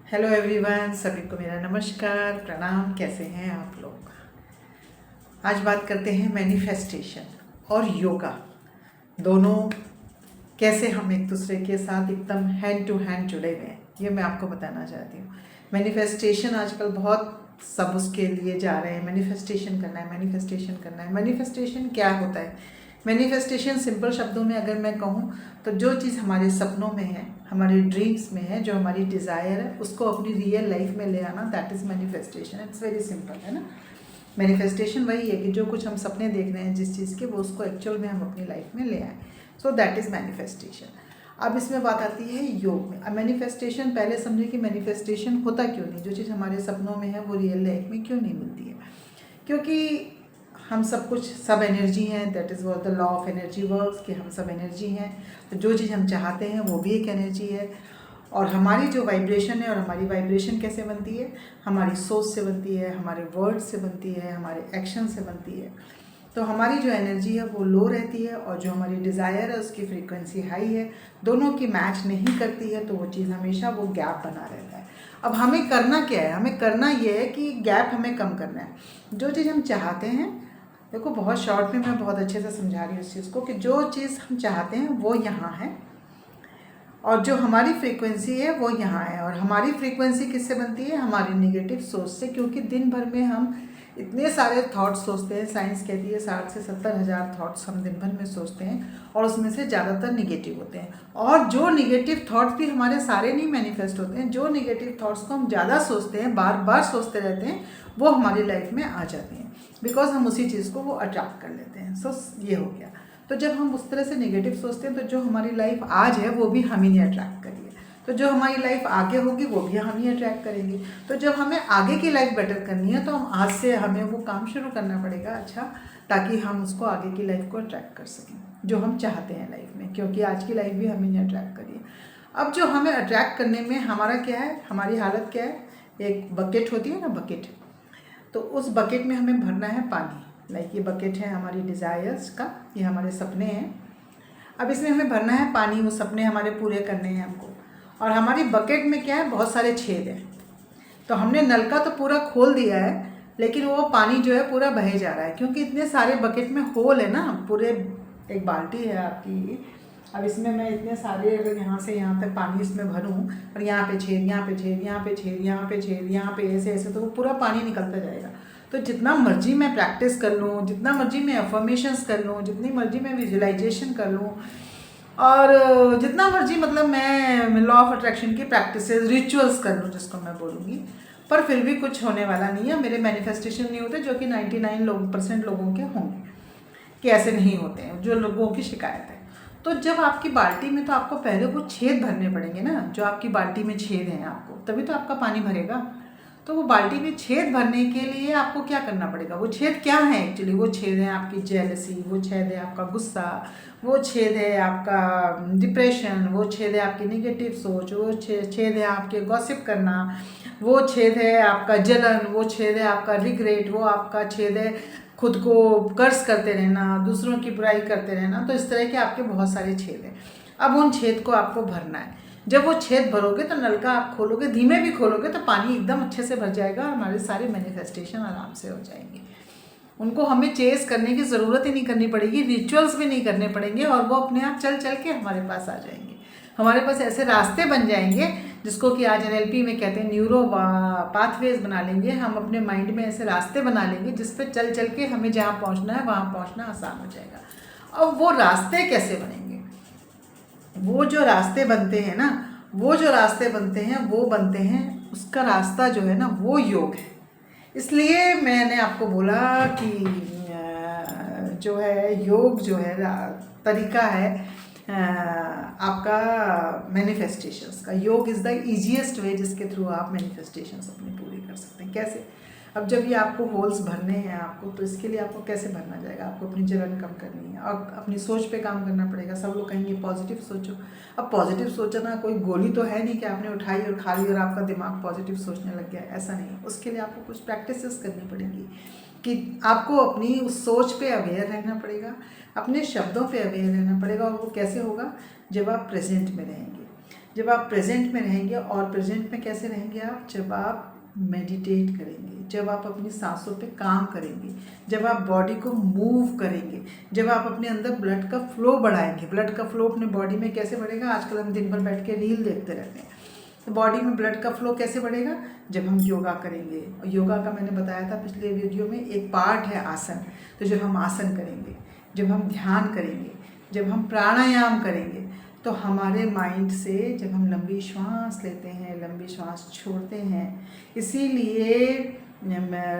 Hello everyone, सभी को मेरा नमस्कार, प्रणाम। कैसे हैं आप लोग? आज बात करते हैं मैनिफेस्टेशन और योगा दोनों कैसे हम एक दूसरे के साथ एकदम हैंड टू हैंड जुड़े हुए हैं, ये मैं आपको बताना चाहती हूँ। मैनिफेस्टेशन आजकल बहुत सब उसके लिए जा रहे हैं, मैनिफेस्टेशन करना है, मैनिफेस्टेशन करना है। मैनिफेस्टेशन क्या होता है? मैनिफेस्टेशन सिंपल शब्दों में अगर मैं कहूँ तो जो चीज़ हमारे सपनों में है, हमारे ड्रीम्स में है, जो हमारी डिज़ायर है, उसको अपनी रियल लाइफ में ले आना, that is manifestation. It's very simple, है ना। मैनिफेस्टेशन वही है कि जो कुछ हम सपने देख रहे हैं जिस चीज़ के, वो उसको एक्चुअल में हम अपनी लाइफ में ले आए। So that is manifestation. अब इसमें बात आती है योग में। अब मैनिफेस्टेशन पहले समझे कि मैनिफेस्टेशन होता क्यों नहीं, जो चीज़ हमारे सपनों में है वो रियल लाइफ में क्यों नहीं मिलती है? क्योंकि हम सब कुछ सब एनर्जी हैं, that is what the law of energy works, कि हम सब एनर्जी हैं। तो जो चीज़ हम चाहते हैं वो भी एक एनर्जी है, और हमारी जो वाइब्रेशन है, और हमारी वाइब्रेशन कैसे बनती है? हमारी सोच से बनती है, हमारे वर्ड से बनती है, हमारे एक्शन से बनती है। तो हमारी जो एनर्जी है वो लो रहती है, और जो हमारी डिज़ायर है उसकी फ्रीक्वेंसी हाई है। दोनों की मैच नहीं करती है तो वो चीज़ हमेशा वो गैप बना रहता है। अब हमें करना क्या है? हमें करना ये है कि गैप हमें कम करना है। जो चीज़ हम चाहते हैं, देखो बहुत शॉर्ट में मैं बहुत अच्छे से समझा रही हूँ इस चीज़ को, कि जो चीज़ हम चाहते हैं वो यहाँ है, और जो हमारी फ्रीक्वेंसी है वो यहाँ है। और हमारी फ्रीक्वेंसी किससे बनती है? हमारी निगेटिव सोच से। क्योंकि दिन भर में हम इतने सारे थॉट्स सोचते हैं, साइंस कहती है 60 से 70 हज़ार थॉट्स हम दिन भर में सोचते हैं, और उसमें से ज़्यादातर निगेटिव होते हैं। और जो निगेटिव थॉट्स भी हमारे सारे नहीं मैनिफेस्ट होते हैं, जो निगेटिव थॉट्स को हम ज़्यादा सोचते हैं, बार बार सोचते रहते हैं, वो हमारी लाइफ में आ जाती हैं, बिकॉज हम उसी चीज़ को वो अट्रैक्ट कर लेते हैं। सो ये हो गया। तो जब हम उस तरह से नेगेटिव सोचते हैं तो जो हमारी लाइफ आज है वो भी हम ही ने अट्रैक्ट करी है, तो जो हमारी लाइफ आगे होगी वो भी हम ही अट्रैक्ट करेंगे। तो जब हमें आगे की लाइफ बेटर करनी है तो हम आज से हमें वो काम शुरू करना पड़ेगा, अच्छा, ताकि हम उसको आगे की लाइफ को अट्रैक्ट कर सकें जो हम चाहते हैं लाइफ में, क्योंकि आज की लाइफ भी हम ही ने अट्रैक्ट करी है। अब जो हमें अट्रैक्ट करने में हमारा क्या है, हमारी हालत क्या है? एक बकेट होती है ना, बकेट, तो उस बकेट में हमें भरना है पानी। लाइक ये बकेट है हमारी डिज़ायर्स का, ये हमारे सपने हैं। अब इसमें हमें भरना है पानी, वो सपने हमारे पूरे करने हैं हमको। और हमारी बकेट में क्या है? बहुत सारे छेद हैं। तो हमने नल का तो पूरा खोल दिया है, लेकिन वो पानी जो है पूरा बहे जा रहा है, क्योंकि इतने सारे बकेट में होल है ना पूरे। एक बाल्टी है आपकी, अब इसमें मैं इतने सारे, अगर यहाँ से यहाँ तक पानी इसमें भरूँ, और यहाँ पे छेद, यहाँ पे छेद, यहाँ पे छेद, यहाँ पे छेद, यहाँ पे ऐसे ऐसे, तो वो पूरा पानी निकलता जाएगा। तो जितना मर्जी मैं प्रैक्टिस कर लूँ, जितना मर्जी मैं अफर्मेशंस कर लूँ, जितनी मर्जी मैं विजुअलाइजेशन कर लूँ, और जितना मर्जी मतलब मैं लॉ ऑफ अट्रैक्शन की प्रैक्टिसेस, रिचुअल्स कर लूँ, जिसको मैं बोलूँगी, पर फिर भी कुछ होने वाला नहीं है। मेरे मैनिफेस्टेशन नहीं होते, जो कि 99% लोगों के होंगे कि ऐसे नहीं होते हैं, जो लोगों की शिकायत है। तो जब आपकी बाल्टी में, तो आपको पहले वो छेद भरने पड़ेंगे ना, जो आपकी बाल्टी में छेद हैं आपको, तभी तो आपका पानी भरेगा। तो वो बाल्टी में छेद भरने के लिए आपको क्या करना पड़ेगा? वो छेद क्या है एक्चुअली? वो छेद है आपकी जेलसी, वो छेद है आपका गुस्सा, वो छेद है आपका डिप्रेशन, वो छेद है आपकी निगेटिव सोच, वो छेद है आपके गॉसिप करना, वो छेद है आपका जलन, वो छेद है आपका रिग्रेट, वो आपका छेद है खुद को कर्ज करते रहना, दूसरों की बुराई करते रहना। तो इस तरह के आपके बहुत सारे छेद हैं। अब उन छेद को आपको भरना है। जब वो छेद भरोगे तो नलका आप खोलोगे, धीमे भी खोलोगे तो पानी एकदम अच्छे से भर जाएगा, और हमारे सारे मैनिफेस्टेशन आराम से हो जाएंगे। उनको हमें चेस करने की ज़रूरत ही नहीं करनी पड़ेगी, रिचुअल्स भी नहीं करने पड़ेंगे, और वो अपने आप चल चल के हमारे पास आ जाएंगे। हमारे पास ऐसे रास्ते बन जाएंगे, जिसको कि आज NLP में कहते हैं न्यूरो पाथवेज बना लेंगे। हम अपने माइंड में ऐसे रास्ते बना लेंगे जिस पे चल चल के हमें जहाँ पहुँचना है वहाँ पहुँचना आसान हो जाएगा। अब वो रास्ते कैसे बनेंगे? वो जो रास्ते बनते हैं ना, वो जो रास्ते बनते हैं वो बनते हैं, उसका रास्ता जो है ना वो योग है। इसलिए मैंने आपको बोला कि जो है योग जो है तरीका है आपका मैनिफेस्टेशंस का। योग इज़ द ईजीएस्ट वे जिसके थ्रू आप मैनिफेस्टेशंस अपनी पूरी कर सकते हैं। कैसे? अब जब ये आपको होल्स भरने हैं आपको, तो इसके लिए आपको कैसे भरना जाएगा? आपको अपनी जलन कम करनी है, और अपनी सोच पे काम करना पड़ेगा। सब लोग कहेंगे पॉजिटिव सोचो। अब पॉजिटिव सोचना कोई गोली तो है नहीं कि आपने उठाई और खा ली और आपका दिमाग पॉजिटिव सोचने लग गया, ऐसा नहीं। उसके लिए आपको कुछ प्रैक्टिसेस करनी पड़ेंगी, कि आपको अपनी उस सोच पे अवेयर रहना पड़ेगा, अपने शब्दों पे अवेयर रहना पड़ेगा। और वो कैसे होगा? जब आप प्रेजेंट में रहेंगे, जब आप प्रेजेंट में रहेंगे, और प्रेजेंट में कैसे रहेंगे आप, जब आप मेडिटेट करेंगे, जब आप अपनी सांसों पे काम करेंगे, जब आप बॉडी को मूव करेंगे, जब आप अपने अंदर ब्लड का फ्लो बढ़ाएंगे। ब्लड का फ्लो अपने बॉडी में कैसे बढ़ेगा, आजकल हम दिन भर बैठ के रील देखते रहते हैं, तो बॉडी में ब्लड का फ्लो कैसे बढ़ेगा, जब हम योगा करेंगे। और योगा का मैंने बताया था पिछले वीडियो में, एक पार्ट है आसन। तो जब हम आसन करेंगे, जब हम ध्यान करेंगे, जब हम प्राणायाम करेंगे, तो हमारे माइंड से जब हम लंबी श्वास लेते हैं, लंबी श्वास छोड़ते हैं, इसीलिए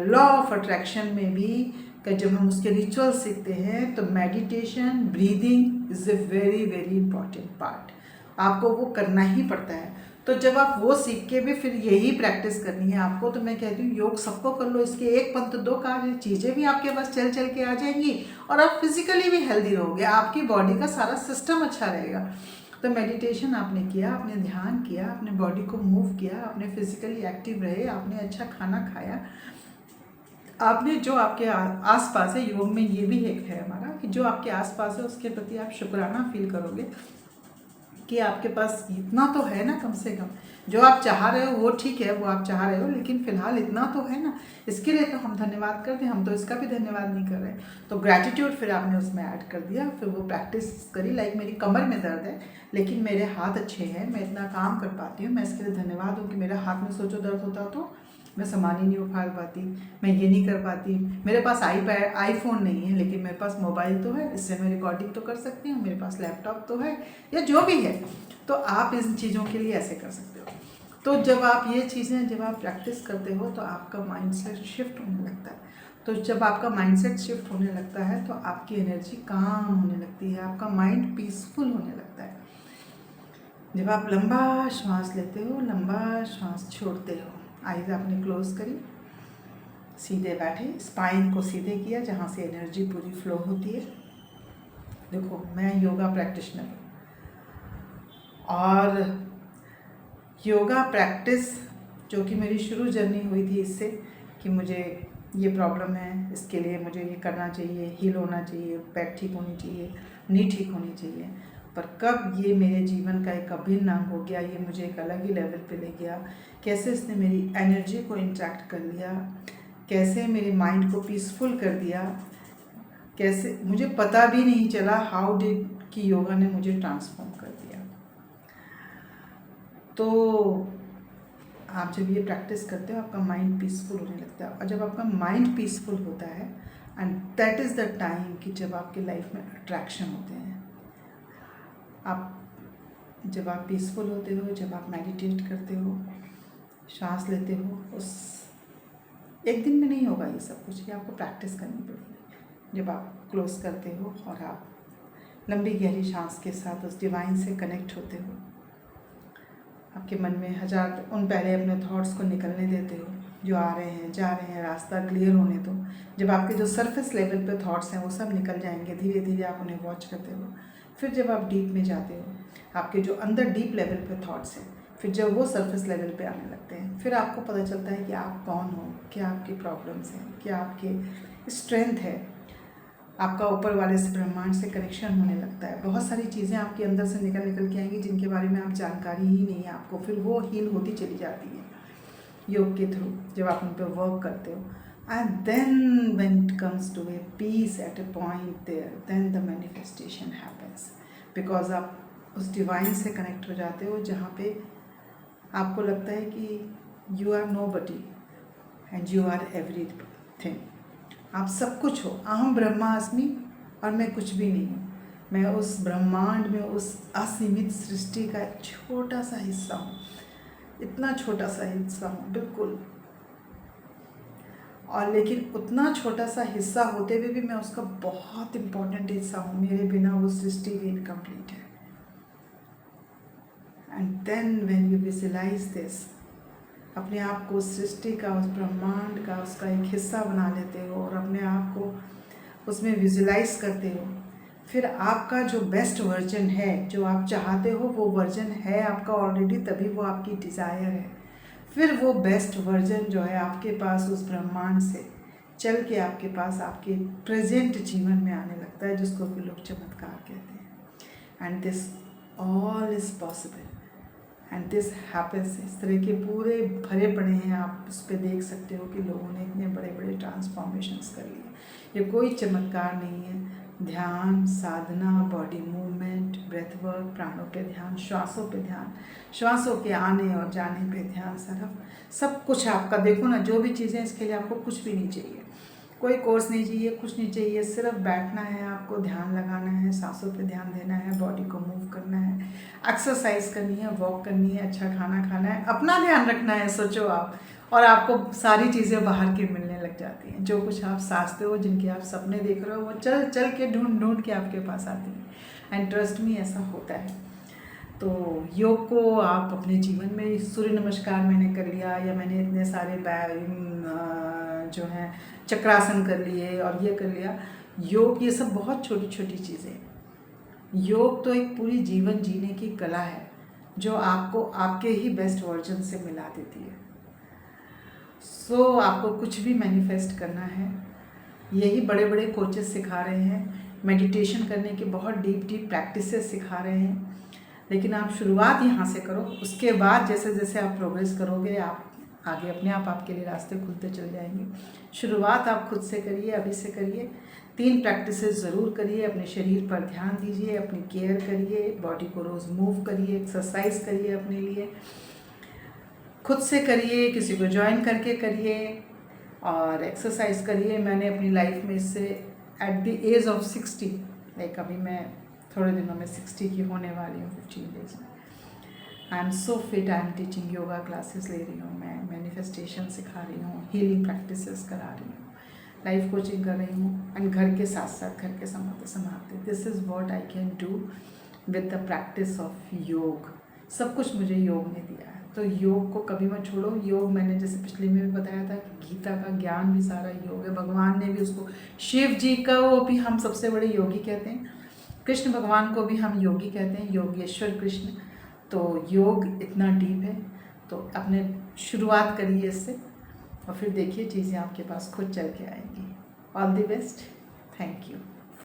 लॉ ऑफ अट्रैक्शन में भी जब हम उसके रिचुअल सीखते हैं तो meditation, breathing is a very very important part. आपको वो करना ही पड़ता है। तो जब आप वो सीख के भी फिर यही प्रैक्टिस करनी है आपको, तो मैं कहती हूँ योग सबको कर लो। इसके एक पंथ दो कार्य, चीज़ें भी आपके पास चल चल के आ जाएंगी और आप फिजिकली भी हेल्दी रहोगे, आपकी बॉडी का सारा सिस्टम अच्छा रहेगा। तो मेडिटेशन आपने किया, आपने ध्यान किया, आपने बॉडी को मूव किया, आपने फिजिकली एक्टिव रहे, आपने अच्छा खाना खाया, आपने जो आपके आसपास है, योग में ये भी एक है हमारा कि जो आपके आसपास है उसके प्रति आप शुक्राना फील करोगे कि आपके पास इतना तो है ना, कम से कम जो आप चाह रहे हो वो ठीक है, वो आप चाह रहे हो, लेकिन फिलहाल इतना तो है ना, इसके लिए तो हम धन्यवाद करते हैं। हम तो इसका भी धन्यवाद नहीं कर रहे। तो ग्रैटिट्यूड फिर आपने उसमें ऐड कर दिया, फिर वो प्रैक्टिस करी। लाइक मेरी कमर में दर्द है लेकिन मेरे हाथ अच्छे हैं, मैं इतना काम कर पाती हूँ, मैं इसके लिए धन्यवाद हूँ कि मेरे हाथ में सोचो दर्द होता तो मैं सामान ही नहीं उठा पाती, मैं ये नहीं कर पाती। मेरे पास आईफोन नहीं है लेकिन मेरे पास मोबाइल तो है, इससे मैं रिकॉर्डिंग तो कर सकती हूँ, मेरे पास लैपटॉप तो है, या जो भी है। तो आप इन चीज़ों के लिए ऐसे कर सकते हो। तो जब आप ये चीज़ें जब आप प्रैक्टिस करते हो तो आपका माइंडसेट शिफ्ट होने लगता है। तो जब आपका माइंडसेट शिफ्ट होने लगता है तो आपकी एनर्जी काम होने लगती है, आपका माइंड पीसफुल होने लगता है। जब आप लंबा श्वास लेते हो, लंबा श्वास छोड़ते हो, आइज़ आपने क्लोज करी, सीधे बैठे, स्पाइन को सीधे किया जहाँ से एनर्जी पूरी फ्लो होती है। देखो मैं योगा प्रैक्टिशनर हूँ और योगा प्रैक्टिस जो कि मेरी शुरू जर्नी हुई थी इससे कि मुझे ये प्रॉब्लम है, इसके लिए मुझे ये करना चाहिए, हील होना चाहिए, बैक ठीक होनी चाहिए, नी ठीक होनी चाहिए। पर कब ये मेरे जीवन का एक अभिन्न अंग हो गया, ये मुझे एक अलग ही लेवल पे ले गया, कैसे इसने मेरी एनर्जी को इंट्रैक्ट कर लिया, कैसे मेरे माइंड को पीसफुल कर दिया, कैसे मुझे पता भी नहीं चला हाउ डिड कि योगा ने मुझे ट्रांसफॉर्म कर दिया। तो आप जब ये प्रैक्टिस करते हो आपका माइंड पीसफुल होने लगता है, और जब आपका माइंड पीसफुल होता है and that is the time कि जब आपकी लाइफ में अट्रैक्शन होते हैं। आप जब आप पीसफुल होते हो, जब आप मेडिटेट करते हो, सांस लेते हो, उस एक दिन में नहीं होगा ये सब कुछ, ये आपको प्रैक्टिस करनी पड़ेगी। जब आप क्लोज करते हो और आप लंबी गहरी सांस के साथ उस डिवाइन से कनेक्ट होते हो, आपके मन में हजार उन पहले अपने थॉट्स को निकलने देते हो जो आ रहे हैं जा रहे हैं, रास्ता क्लियर होने दो। जब आपके जो सरफेस लेवल पे थॉट्स हैं वो सब निकल जाएंगे, धीरे धीरे आप उन्हें वॉच करते हो। फिर जब आप डीप में जाते हो, आपके जो अंदर डीप लेवल पे थॉट्स हैं, फिर जब वो सरफेस लेवल पे आने लगते हैं, फिर आपको पता चलता है कि आप कौन हो, क्या आपकी प्रॉब्लम्स हैं, क्या आपकी स्ट्रेंथ है। आपका ऊपर वाले से, ब्रह्मांड से कनेक्शन होने लगता है। बहुत सारी चीज़ें आपके अंदर से निकल के आएंगी जिनके बारे में आप जानकारी ही नहीं है आपको, फिर वो हील होती चली जाती है योग के थ्रू जब आप उन पर वर्क करते हो। And then when it comes to a peace at a point there, then the manifestation happens, because आप उस डिवाइन से कनेक्ट हो जाते हो जहाँ पे आपको लगता है कि you are nobody and you are everything. आप सब कुछ हो, अहम ब्रह्मास्मि, और मैं कुछ भी नहीं हूँ। मैं उस ब्रह्मांड में, उस असीमित सृष्टि का एक छोटा सा हिस्सा हूँ, इतना छोटा सा हिस्सा हूँ बिल्कुल। और लेकिन उतना छोटा सा हिस्सा होते हुए भी मैं उसका बहुत इम्पोर्टेंट हिस्सा हूँ। मेरे बिना वो सृष्टि भी इनकम्प्लीट है। And then when you visualise this, अपने आप को सृष्टि का, उस ब्रह्मांड का उसका एक हिस्सा बना लेते हो और अपने आप को उसमें विजुअलाइज करते हो, फिर आपका जो बेस्ट वर्जन है, जो आप चाहते हो वो वर्जन है आपका ऑलरेडी, तभी वो आपकी डिज़ायर है। फिर वो बेस्ट वर्जन जो है आपके पास उस ब्रह्मांड से चल के आपके पास आपके प्रेजेंट जीवन में आने लगता है, जिसको कि लोग चमत्कार कहते हैं। And this all is possible and this happens. इस तरह के पूरे भरे पड़े हैं, आप उस पर देख सकते हो कि लोगों ने इतने बड़े बड़े ट्रांसफॉर्मेशंस कर लिए। ये कोई चमत्कार नहीं है। ध्यान, साधना, बॉडी मूवमेंट, ब्रेथ वर्क, प्राणों पे ध्यान, श्वासों पे ध्यान, श्वासों के आने और जाने पे ध्यान, सब कुछ आपका देखो ना, जो भी चीज़ें, इसके लिए आपको कुछ भी नहीं चाहिए, कोई कोर्स नहीं चाहिए, कुछ नहीं चाहिए, सिर्फ बैठना है, आपको ध्यान लगाना है, सांसों पे ध्यान देना है, बॉडी को मूव करना है, एक्सरसाइज करनी है, वॉक करनी है, अच्छा खाना खाना है, अपना ध्यान रखना है। सोचो आप, और आपको सारी चीज़ें बाहर की मिलने लग जाती हैं। जो कुछ आप साजते हो, जिनके आप सपने देख रहे हो, वो चल चल के ढूंढ ढूंढ के आपके पास आती हैं। एंड ट्रस्ट मी, ऐसा होता है। तो योग को आप अपने जीवन में, सूर्य नमस्कार मैंने कर लिया, या मैंने इतने सारे जो हैं चक्रासन कर लिए और ये कर लिया, योग ये सब बहुत छोटी छोटी चीज़ें हैं। योग तो एक पूरी जीवन जीने की कला है, जो आपको आपके ही बेस्ट वर्जन से मिला देती है। सो आपको कुछ भी मैनिफेस्ट करना है, यही बड़े बड़े कोचेस सिखा रहे हैं। मेडिटेशन करने के बहुत डीप डीप प्रैक्टिसेस सिखा रहे हैं, लेकिन आप शुरुआत यहाँ से करो। उसके बाद जैसे जैसे आप प्रोग्रेस करोगे, आप आगे अपने आप आपके लिए रास्ते खुलते चल जाएंगे। शुरुआत आप खुद से करिए, अभी से करिए। 3 प्रैक्टिसेस ज़रूर करिए, अपने शरीर पर ध्यान दीजिए, अपनी केयर करिए, बॉडी को रोज़ मूव करिए, एक्सरसाइज करिए, अपने लिए खुद से करिए, किसी को ज्वाइन करके करिए और एक्सरसाइज करिए। मैंने अपनी लाइफ में इससे at the age of 60, like अभी मैं थोड़े दिनों में 60 की होने वाली हूँ, 15 डेज में। I am so fit. I am teaching yoga classes ले रही हूँ, मैं मैनिफेस्टेशन सिखा रही हूँ, हीलिंग प्रैक्टिसेस करा रही हूँ, लाइफ कोचिंग कर रही हूँ, एंड घर के साथ साथ, घर के संभालते this is what I can do with the practice of योग। सब कुछ मुझे योग ने दिया है, तो योग को कभी मत छोड़ो। योग, मैंने जैसे पिछले में भी बताया था, गीता का ज्ञान भी सारा योग है। भगवान ने भी उसको, शिव जी का वो भी हम सबसे बड़े योगी कहते हैं, कृष्ण भगवान को भी हम योगी कहते हैं, योगेश्वर कृष्ण। तो योग इतना डीप है, तो अपने शुरुआत करिए इससे, और फिर देखिए चीज़ें आपके पास खुद चल के आएंगी। All the best, thank you.